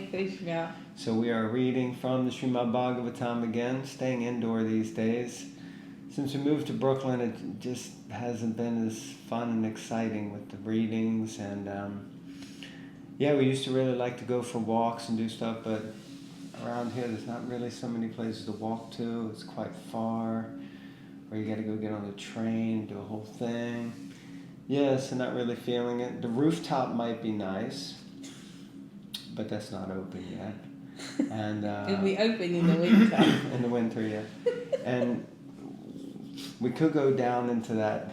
Hare Krishna. So we are reading from the Srimad Bhagavatam again, staying indoor these days. Since we moved to Brooklyn, it just hasn't been as fun and exciting with the readings. And we used to really like to go for walks and do stuff, but around here there's not really so many places to walk to. It's quite far, or you got to go get on the train, do a whole thing. Yeah, so not really feeling it. The rooftop might be nice, but that's not open yet. And It'll be open in the winter. In the winter, yeah. And we could go down into that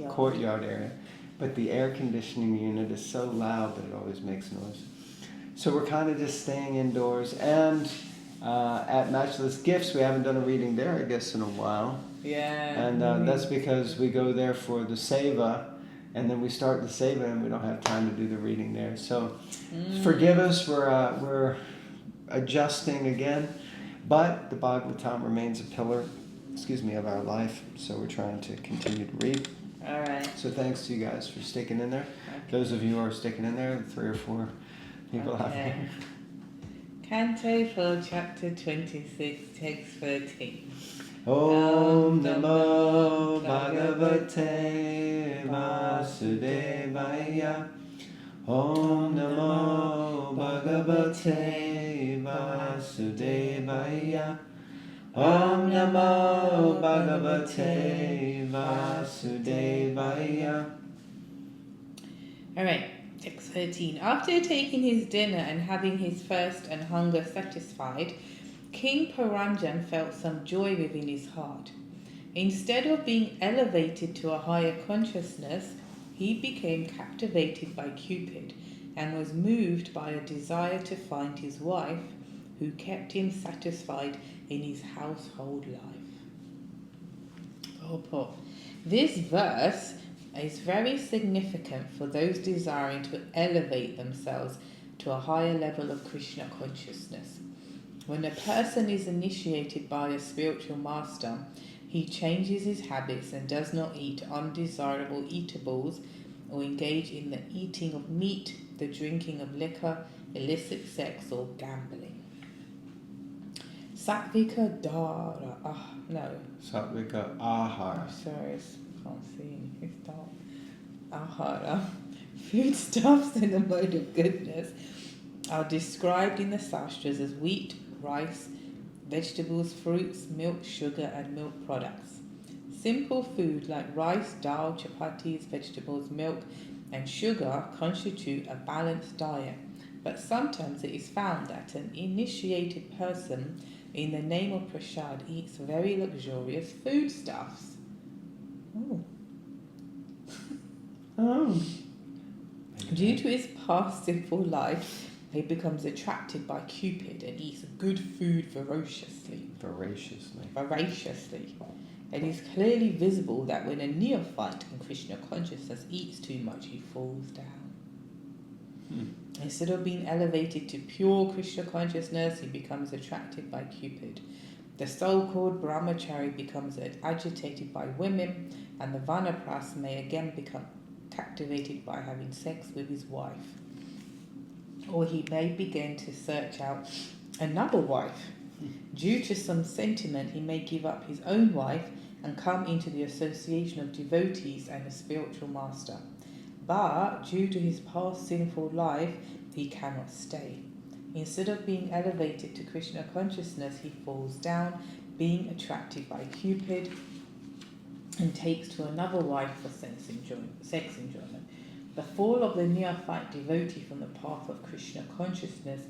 courtyard area, but the air conditioning unit is so loud that it always makes noise. So we're kind of just staying indoors. And at Matchless Gifts, we haven't done a reading there, I guess, in a while. Yeah. And that's because we go there for the seva, and then we start the seva, and we don't have time to do the reading there. So forgive us, we're adjusting again, but the Bhagavatam remains a pillar, of our life. So we're trying to continue to read. All right. So thanks to you guys for sticking in there. Okay. Those of you who are sticking in there, 3 or 4 people out there. Canto 4, Chapter 26, Text 13. Om Namo Bhagavate Vasudevaya. Om Namo Bhagavate Vasudevaya. Om Namo Bhagavate Vasudevaya. All right. Text 13. After taking his dinner and having his thirst and hunger satisfied, King Paranjan felt some joy within his heart. Instead of being elevated to a higher consciousness, he became captivated by Cupid and was moved by a desire to find his wife, who kept him satisfied in his household life. This verse is very significant for those desiring to elevate themselves to a higher level of Krishna consciousness. When a person is initiated by a spiritual master, he changes his habits and does not eat undesirable eatables or engage in the eating of meat, the drinking of liquor, illicit sex, or gambling. Sattvika ahara. Sorry, I can't see. It's dark. Ahara. Foodstuffs in the mode of goodness are described in the sastras as wheat, rice, vegetables, fruits, milk, sugar, and milk products. Simple food like rice, dal, chapatis, vegetables, milk, and sugar constitute a balanced diet, but sometimes it is found that an initiated person, in the name of prasad, eats very luxurious foodstuffs. Due to his past sinful life, he becomes attracted by Cupid and eats good food voraciously. It is clearly visible that when a neophyte in Krishna consciousness eats too much, he falls down. Instead of being elevated to pure Krishna consciousness, he becomes attracted by Cupid. The so-called brahmachari becomes agitated by women, and the vanapras may again become captivated by having sex with his wife. Or he may begin to search out another wife. Due to some sentiment, he may give up his own wife and come into the association of devotees and a spiritual master. But due to his past sinful life, he cannot stay. Instead of being elevated to Krishna consciousness, he falls down, being attracted by Cupid, and takes to another wife for sex enjoyment. The fall of the neophyte devotee from the path of Krishna consciousness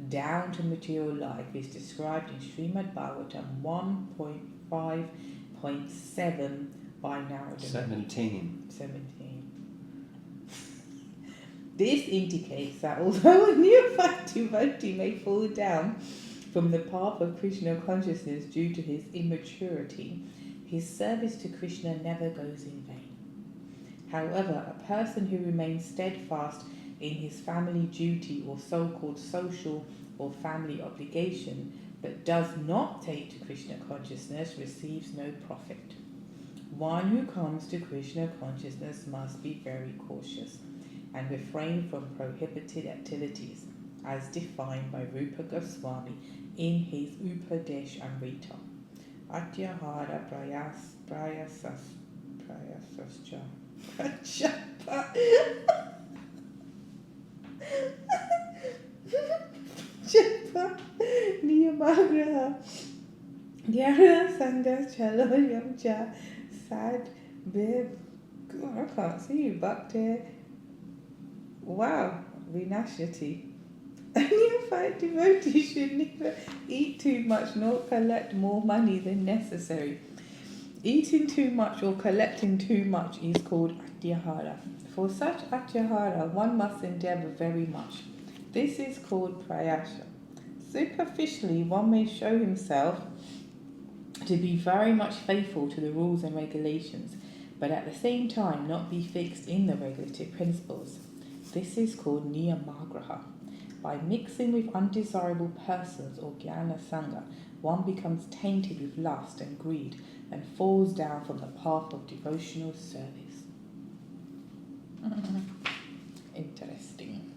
down to material life is described in Srimad Bhagavatam 1.5.7 by Narada. 17. This indicates that although a neophyte devotee may fall down from the path of Krishna consciousness due to his immaturity, his service to Krishna never goes in vain. However, a person who remains steadfast in his family duty or so-called social or family obligation, but does not take to Krishna consciousness, receives no profit. One who comes to Krishna consciousness must be very cautious and refrain from prohibited activities. as defined by Rupa Goswami in his Upadesh Amrita. Atyahara prayasascha prajapa japa niyamagraha gyara sangha chalo yamcha sad bib. I can't see you, Bhakti. Wow, Vinashati. A neophyte devotee should neither eat too much nor collect more money than necessary. Eating too much or collecting too much is called atyahara. For such atyahara, one must endeavour very much. This is called prayasha. Superficially, one may show himself to be very much faithful to the rules and regulations, but at the same time not be fixed in the regulative principles. This is called niyamagraha. By mixing with undesirable persons or jnana sangha, one becomes tainted with lust and greed and falls down from the path of devotional service. Interesting.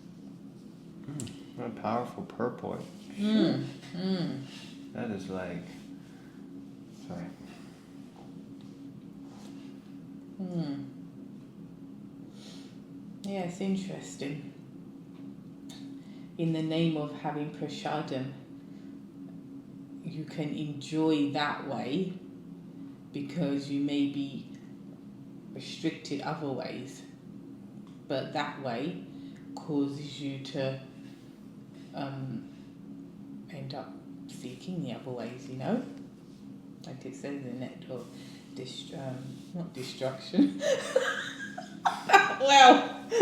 What a powerful purport. That is like... Sorry. Yeah, it's interesting. In the name of having prasadam, you can enjoy that way because you may be restricted other ways, but that way causes you to end up seeking the other ways, you know? Like it says in nectar of not destruction. Well, the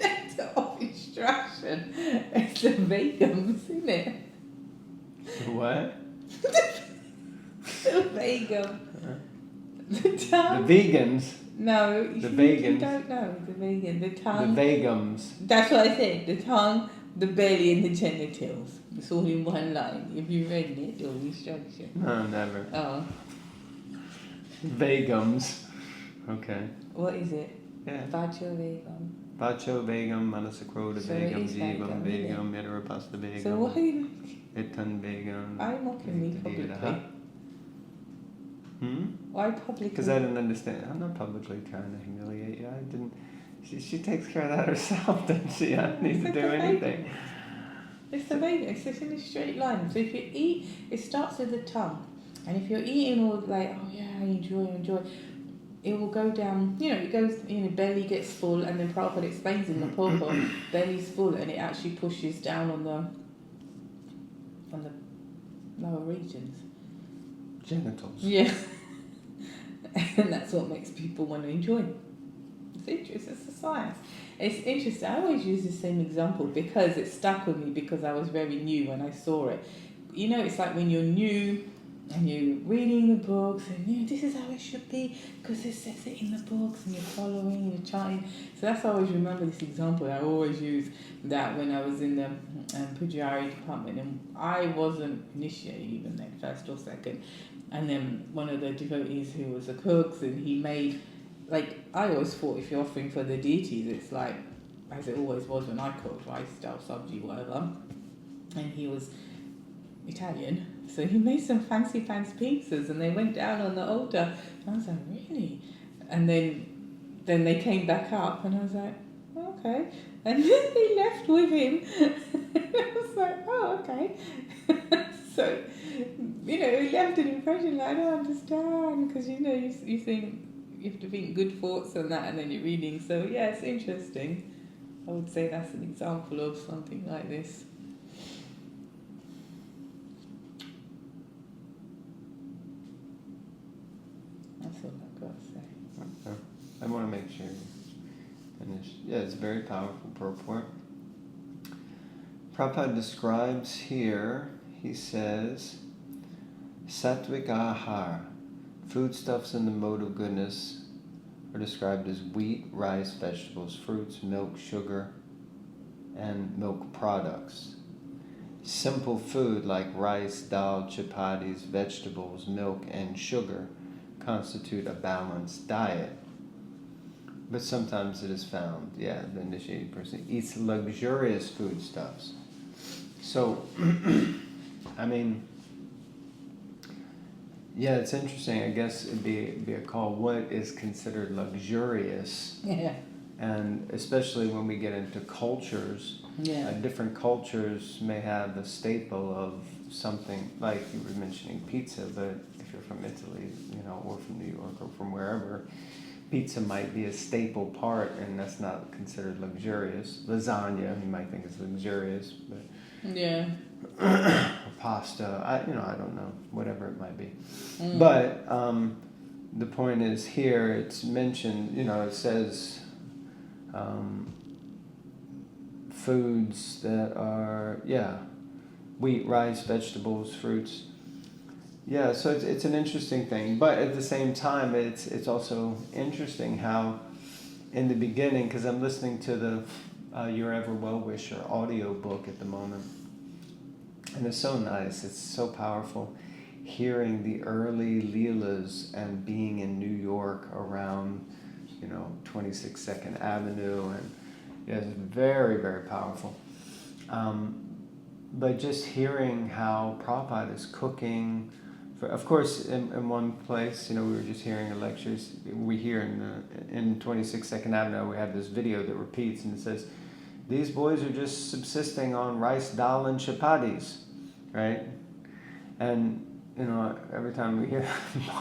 nectar of instruction. It's the vegans, isn't it? What? The vegan. The tongue. The vegans. No, the you vegans. don't know. The vegan. The tongue. The vegans. That's what I said. The tongue, the belly, and the genitals. It's all in one line. If you read it, or instruction. No, never. Oh. Vegans. Okay. What is it? Yeah. Vacho vegam. Vacho vegam, manasakroda So vegam, it is jivam vegam, vegam, mitarapasta vegam. So why are you... Itan vegam. Why mocking me publicly? Why publicly? Because I didn't understand. I'm not publicly trying to humiliate you. I didn't... She takes care of that herself, doesn't she? I don't need to do anything. It's the vegan. It's just in a straight line. So if you eat, it starts with the tongue. And if you're eating all like, oh yeah, I enjoy, it will go down, it goes, belly gets full, and then Prabhupada explains in the purport, belly's full, and it actually pushes down on the lower regions. Genitals. Yeah. And that's what makes people want to enjoy. It's interesting. It's a science. It's interesting. I always use the same example because it stuck with me because I was very new when I saw it. It's like when you're new and you're reading the books and this is how it should be because it says it in the books and you're following, you're chanting. So that's I always remember this example. I always use that when I was in the Pujari department, and I wasn't initiated even then, first or second. And then one of the devotees who was a cook, and he made, like, I always thought if you're offering for the deities, it's like, as it always was when I cooked, rice, dal, sabji, whatever. And he was Italian, so he made some fancy pizzas, and they went down on the altar. And I was like, really? And then they came back up, and I was like, oh, okay. And then they left with him. I was like, oh, okay. So, it left an impression like, I don't understand, because, you think, you have to think good thoughts and that, and then you're reading. So, yeah, it's interesting. I would say that's an example of something like this. That's all I've got to say. Okay. I want to make sure you finish. Yeah, it's a very powerful purport. Prabhupada describes here, he says, Sattvic ahar, foodstuffs in the mode of goodness, are described as wheat, rice, vegetables, fruits, milk, sugar, and milk products. Simple food like rice, dal, chapatis, vegetables, milk, and sugar constitute a balanced diet. But sometimes it is found, yeah, the initiated person eats luxurious foodstuffs. So, I mean, yeah, it's interesting. I guess it'd be a call. What is considered luxurious? Yeah. And especially when we get into cultures, different cultures may have a staple of something, like you were mentioning pizza, but if you're from Italy, or from New York or from wherever, pizza might be a staple part, and that's not considered luxurious. Lasagna, you might think it's luxurious, but or pasta, I don't know, whatever it might be. But the point is here, it's mentioned, it says foods that are, wheat, rice, vegetables, fruits. Yeah, so it's an interesting thing, but at the same time, it's also interesting how, in the beginning, because I'm listening to the Your Ever Well Wisher audio book at the moment, and it's so nice, it's so powerful, hearing the early Leelas and being in New York around, 22nd Avenue, and it's very, very powerful. But just hearing how Prabhupada is cooking. Of course, in one place, we were just hearing the lectures. We hear in 22nd Avenue, we have this video that repeats, and it says, "These boys are just subsisting on rice, dal, and chapatis," right? And every time we hear,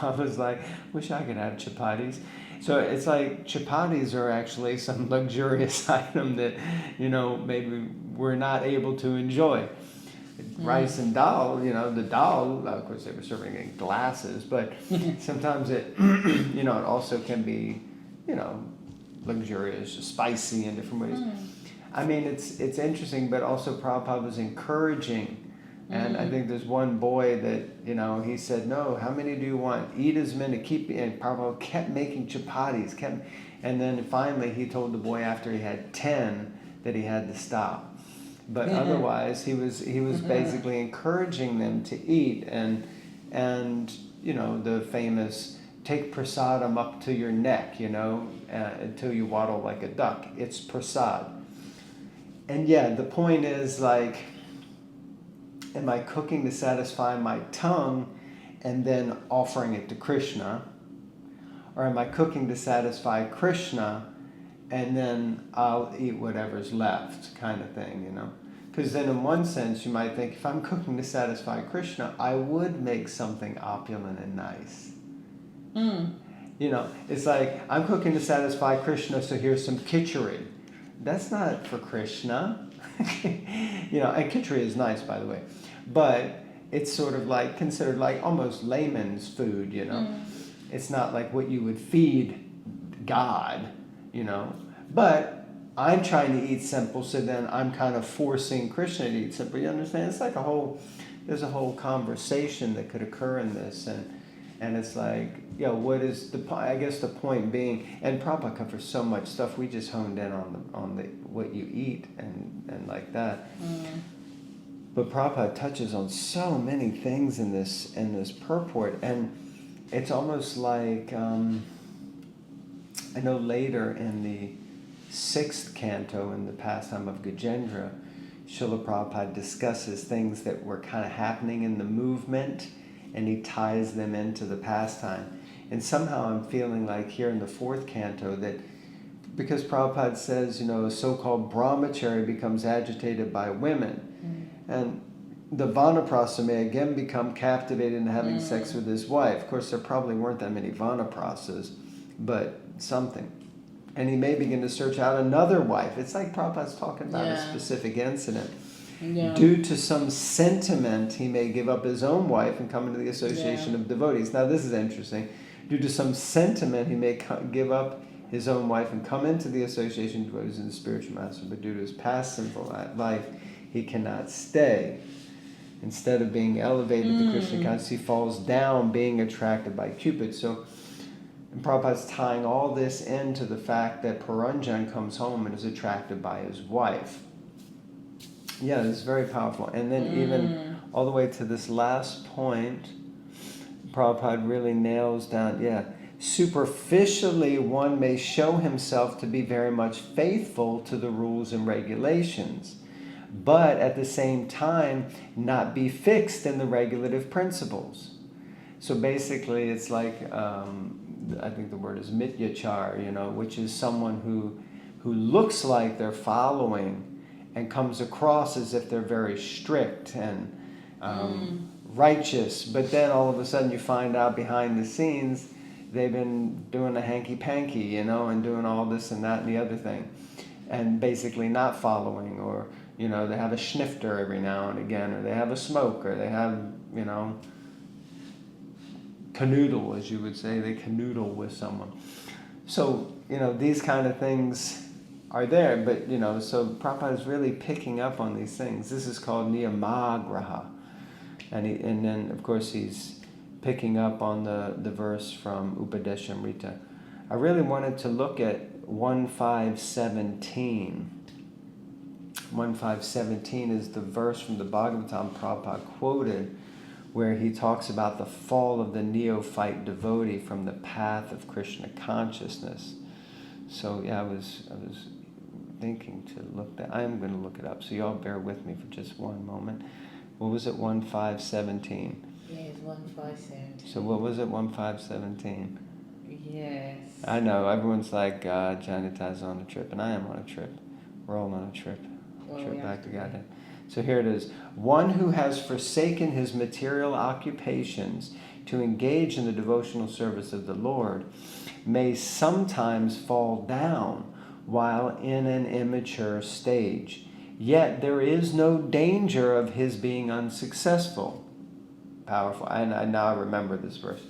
Baba's like, "Wish I could have chapatis." So it's like chapatis are actually some luxurious item that maybe we're not able to enjoy. Rice and dal, the dal, of course they were serving in glasses, but sometimes it, it also can be, luxurious, spicy in different ways. I mean, it's interesting, but also Prabhupada was encouraging, and I think there's one boy that, he said, "No, how many do you want? Eat as many, and Prabhupada kept making chapatis, and then finally he told the boy after he had 10 that he had to stop. But otherwise, he was basically encouraging them to eat, and the famous take prasadam up to your neck, until you waddle like a duck. It's prasad. And the point is, like, am I cooking to satisfy my tongue and then offering it to Krishna, or am I cooking to satisfy Krishna and then I'll eat whatever's left, kind of thing, Because then in one sense you might think, if I'm cooking to satisfy Krishna, I would make something opulent and nice. It's like, I'm cooking to satisfy Krishna, so here's some khichdi. That's not for Krishna. And khichdi is nice, by the way. But it's sort of like considered like almost layman's food, It's not like what you would feed God. But I'm trying to eat simple, so then I'm kind of forcing Krishna to eat simple. You understand? It's like there's a whole conversation that could occur in this, and it's like, what is I guess the point being, and Prabhupada covers so much stuff. We just honed in on the what you eat and like that. But Prabhupada touches on so many things in this purport, and it's almost like I know later in the 6th canto, in the pastime of Gajendra, Srila Prabhupada discusses things that were kind of happening in the movement, and he ties them into the pastime. And somehow I'm feeling like here in the 4th canto that, because Prabhupada says, a so-called brahmachari becomes agitated by women, and the vanaprastha may again become captivated in having sex with his wife. Of course, there probably weren't that many vanaprasthas, but something. And he may begin to search out another wife. It's like Prabhupada's talking about a specific incident. Due to some sentiment, he may give up his own wife and come into the association of devotees. Now, this is interesting. Due to some sentiment, he may give up his own wife and come into the association of devotees in the spiritual master, but due to his past sinful life, he cannot stay. Instead of being elevated to Krishna consciousness, he falls down, being attracted by Cupid. So, and Prabhupada's tying all this into the fact that Puranjan comes home and is attracted by his wife. Yeah, it's very powerful. And then even all the way to this last point, Prabhupada really nails down, Superficially, one may show himself to be very much faithful to the rules and regulations, but at the same time not be fixed in the regulative principles. So basically it's like, I think the word is mityachar, which is someone who looks like they're following and comes across as if they're very strict and righteous, but then all of a sudden you find out behind the scenes they've been doing a hanky-panky, and doing all this and that and the other thing, and basically not following, or, they have a schnifter every now and again, or they have a smoke, or they have, canoodle, as you would say, they canoodle with someone. So, these kind of things are there, but, so Prabhupada is really picking up on these things. This is called niyamagraha. And then, of course, he's picking up on the verse from Upadeshamrita. I really wanted to look at 1517. 1517 is the verse from the Bhagavatam Prabhupada quoted, where he talks about the fall of the neophyte devotee from the path of Krishna consciousness. So yeah, I was thinking to look that. I am going to look it up, so y'all bear with me for just one moment. What was it, 1517? Yeah, it's 1517. So what was it, 1517? Yes. I know, everyone's like, Janita's on a trip, and I am on a trip. We're all on a trip. Trip back to Godhead. So here it is. One who has forsaken his material occupations to engage in the devotional service of the Lord may sometimes fall down while in an immature stage. Yet there is no danger of his being unsuccessful. Powerful. And now I remember this verse.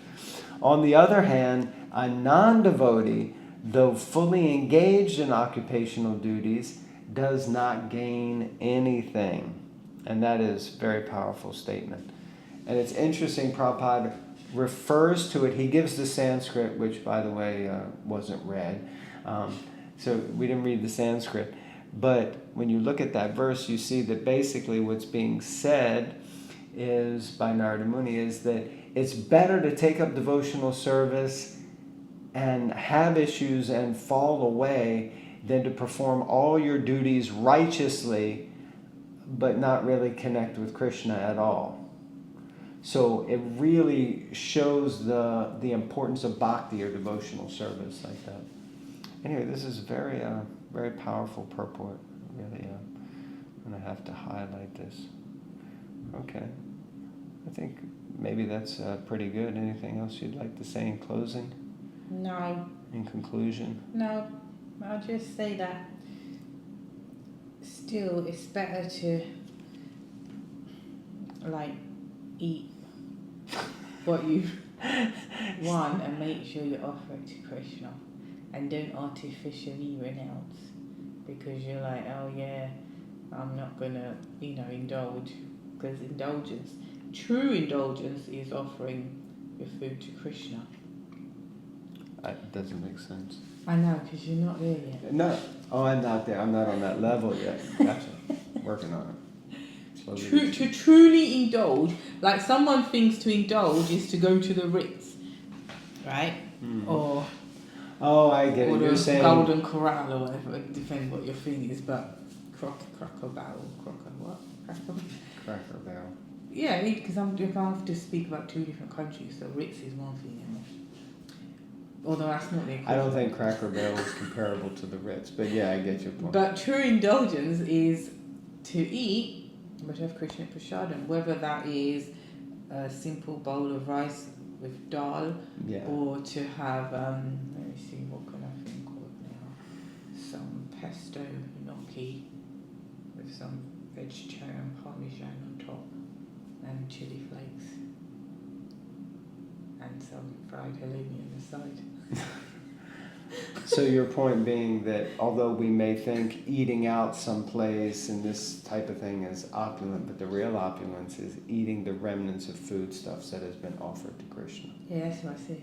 On the other hand, a non-devotee, though fully engaged in occupational duties, does not gain anything. And that is a very powerful statement. And it's interesting, Prabhupada refers to it. He gives the Sanskrit, which, by the way, wasn't read. So we didn't read the Sanskrit. But when you look at that verse, you see that basically what's being said is, by Narada Muni, is that it's better to take up devotional service and have issues and fall away than to perform all your duties righteously but not really connect with Krishna at all. So it really shows the importance of bhakti or devotional service like that. Anyway, this is very very powerful purport. Really, I'm going to have to highlight this. Okay. I think maybe that's pretty good. Anything else you'd like to say in closing? No. In conclusion? No. I'll just say that still it's better to eat what you want and make sure you offer it to Krishna, and don't artificially renounce because you're like, oh yeah, I'm not gonna indulge, because true indulgence is offering your food to Krishna. That doesn't make sense. I know, because you're not there yet. No. Oh, I'm not there. I'm not on that level yet. Gotcha. Working on it. To truly indulge, like someone thinks to indulge is to go to the Ritz, right? Or I get it. You're saying Golden Corral or whatever. It depends what your thing is, but Cracker Barrel. Yeah, because I have to speak about two different countries, so Ritz is one thing. Although that's not the equivalent. I don't think Cracker Barrel is comparable to the Ritz, but yeah, I get your point. But true indulgence is to eat, but have Krishna Prasadam, whether that is a simple bowl of rice with dal, or to have, let me see, what can I think of now? Some pesto gnocchi with some vegetarian parmesan on top and chili flakes and some fried halloumi on the side. So your point being that although we may think eating out someplace and this type of thing is opulent, but the real opulence is eating the remnants of foodstuffs that has been offered to Krishna. Yeah, that's what I said.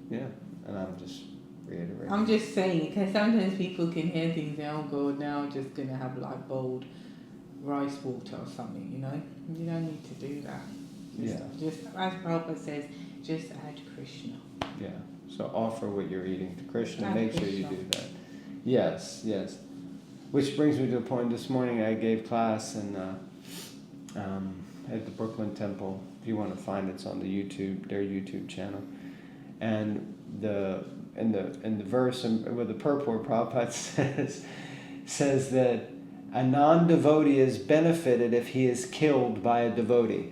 Yeah, and I'm just reiterating. I'm just saying, because sometimes people can hear things and, oh God, now I'm just going to have boiled rice water or something, You don't need to do that. Just as Prabhupada says, just add Krishna. Yeah. So offer what you're eating to Krishna. Hare Make sure you Krishna. do that. Yes, yes. Which brings me to a point. This morning I gave class at the Brooklyn Temple. If you want to find it, it's on their YouTube channel. And in the verse where the purport Prabhupada says that a non-devotee is benefited if he is killed by a devotee.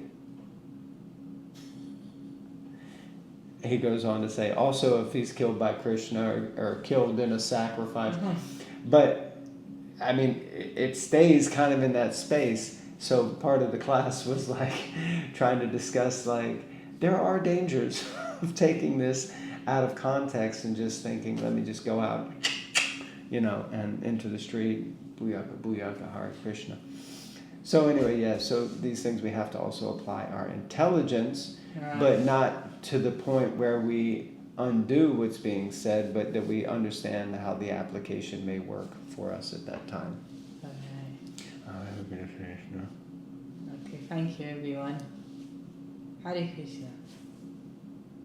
He goes on to say, also if he's killed by Krishna or killed in a sacrifice. Mhm. But, I mean, it stays kind of in that space. So part of the class was like trying to discuss like, there are dangers of taking this out of context and just thinking, let me just go out, and into the street, booyaka, booyaka, Hare Krishna. So anyway, yeah, so these things we have to also apply our intelligence, but not to the point where we undo what's being said, but that we understand how the application may work for us at that time. Okay. I'm going to finish now. Okay, thank you everyone. Hare Krishna.